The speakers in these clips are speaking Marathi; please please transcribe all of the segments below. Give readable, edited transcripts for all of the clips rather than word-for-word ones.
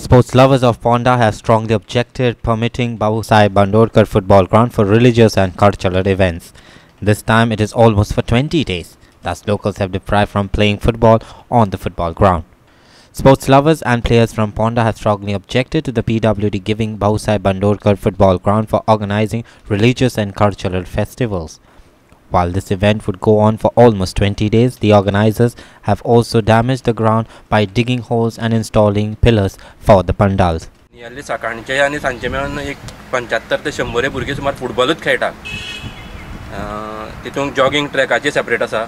Sports lovers of Ponda have strongly objected permitting Babusaheb Bandorkar football ground for religious and cultural events. This time it is almost for 20 days. Thus locals have deprived from playing football on the football ground. Sports lovers and players from Ponda have strongly objected to the PWD giving Babusaheb Bandorkar football ground for organizing religious and cultural festivals. While this event would go on for almost 20 days, the organizers have also damaged the ground by digging holes and installing pillars for the pandals. हल्ली सकाळचे आणि सांजचे मेळून एक 75 ते 100 भुरगे सुमार फुटबॉलूच खेळटा. तितून जॉगिंग ट्रॅकाचे सेपरेट आसा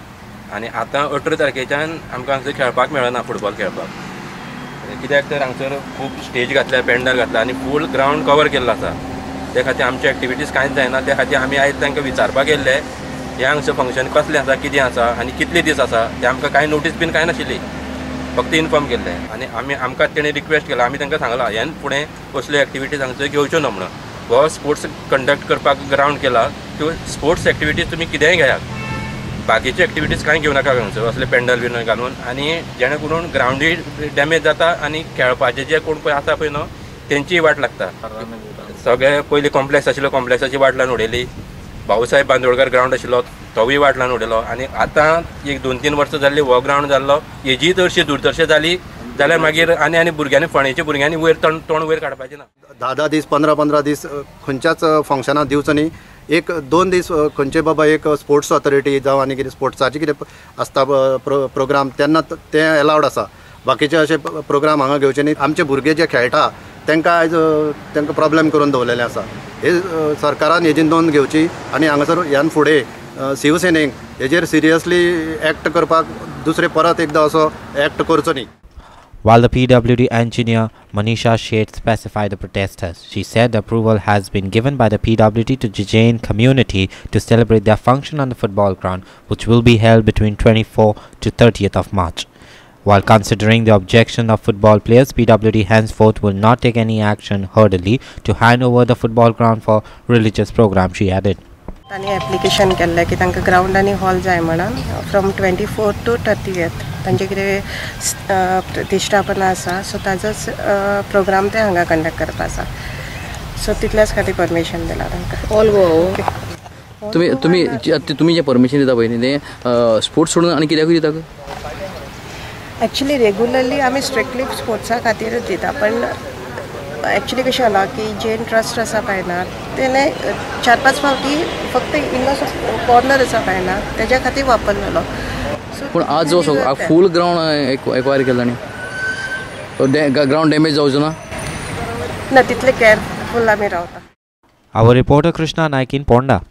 आनी आतां 18 तारखेच्यान आमकां हांगसर खेळपाक मेळना फुटबॉल खेळपाक. कित्याक तर हांगसर खूब स्टेज घातल्या, पेंडल घातला आनी फूल ग्राउंड कवर केल्लो आसा. त्या खातीर आमचे एक्टिविटीज कांयच जायना. त्या खातीर आमी आयज तांकां विचारपाक गेल्ले हे हांगसर फंक्शन कसलें आसा, कितें आसा आनी कितले दीस आसा ते आमकां कांय नोटीस बीन कांय नाशिल्ली. फक्त इन्फॉर्म केल्लें आनी आमकां तेणें रिक्वेस्ट केला. आमी तांकां सांगलां ह्यान फुडें कसल्यो एक्टिविटीज हांगसर घेवच्यो ना म्हणून. हो स्पोर्ट्स कंडक्ट करपाक ग्राउंड केला. त्यो स्पोर्ट्स एक्टिविटीज तुमी कितेंय घेयात, बाकीचे एक्टिविटीज कांय घेवं नाका हांगसर असले पेंडल बीन घालून. आनी जेणे करून ग्राउंडूय डॅमेज जाता आनी खेळपाचे जे कोण पळय आसा पळय न्हू तेंचीय वाट लागता. सगळे पयलीं कॉम्प्लेक्स आशिल्लो कॉम्प्लेक्साची वाट लावन उडयली. बाबूसाहेब बांदोडकर ग्राउंड आशिल्लो तोय वाट लावन उडयलो आनी आतां एक 2-3 वर्सां जाल्ली हो ग्राउंड जाल्लो. हेजी चडशी दुर्दर्शा जाली जाल्यार मागीर आनी भुरग्यांनी फोंडेच्या भुरग्यांनी वयर तोंड वयर काडपाचें ना. 10 दीस 15 दीस खंयच्याच फंक्शनाक दिवचो न्ही. 1-2 दीस खंयचे बाबा एक स्पोर्ट्स ऑथॉरिटी जावं आनी कितें स्पोर्ट्साचे कितें आसता प्रोग्राम तेन्ना तें अलावड आसा. बाकीचे अशे प्रोग्राम हांगा घेवचे न्ही. आमचे भुरगे जे खेळटा तांकां आयज तांकां प्रॉब्लेम करून दवरलेले आसा. हे सरकारान हेजी नोंद घेवची आनी हांगासर ह्यान फुडें शिवसेनेक हेजेर सिरियसली एक्ट करपाक दुसरे परत एकदां असो एक्ट करचो न्ही. While the PWD engineer Manisha Sheth specified the protesters, she said the approval has been given by the PWD to the Jain community to celebrate their function on the football ground, which will be held between 24th to 30th of March. While considering the objection of football players, PWD henceforth will not take any action hurriedly to hand over the football ground for religious program, she added. तांणी एप्लिकेशन केल्लें की तांकां ग्राउंड आनी हॉल जाय म्हणून फ्रॉम 24th to 30th तांचे कितें प्रतिश्ठापना आसा. सो ताजोच प्रोग्राम ते हांगा कंडक्ट करपा आसा. सो तितल्याच खातीर परमिशन दिला तांकां ऑल गो. तुम्ही जे परमिशन दिता पळय न्ही तें स्पोर्ट्स सोडून आनी कित्याक दिता? एक्चुली रेगुलरली आमी स्ट्रिक्टली स्पोर्ट्सा खातीरच दिता. पण एक्चुली कशें जाला की जैन ट्रस्ट आसा पळय ना तेणे 4-5 फावटी फक्त इल्लोसो कॉर्नर आसा पळय ना तेज्या खातीर वापरलेलो. पूण आज जो फूल ग्राउंड एक्वायर केला न्ही ग्राउंड डॅमेज जावचो ना तितले केअरफूल आमी रावता. Our reporter Krishna Naik in Ponda.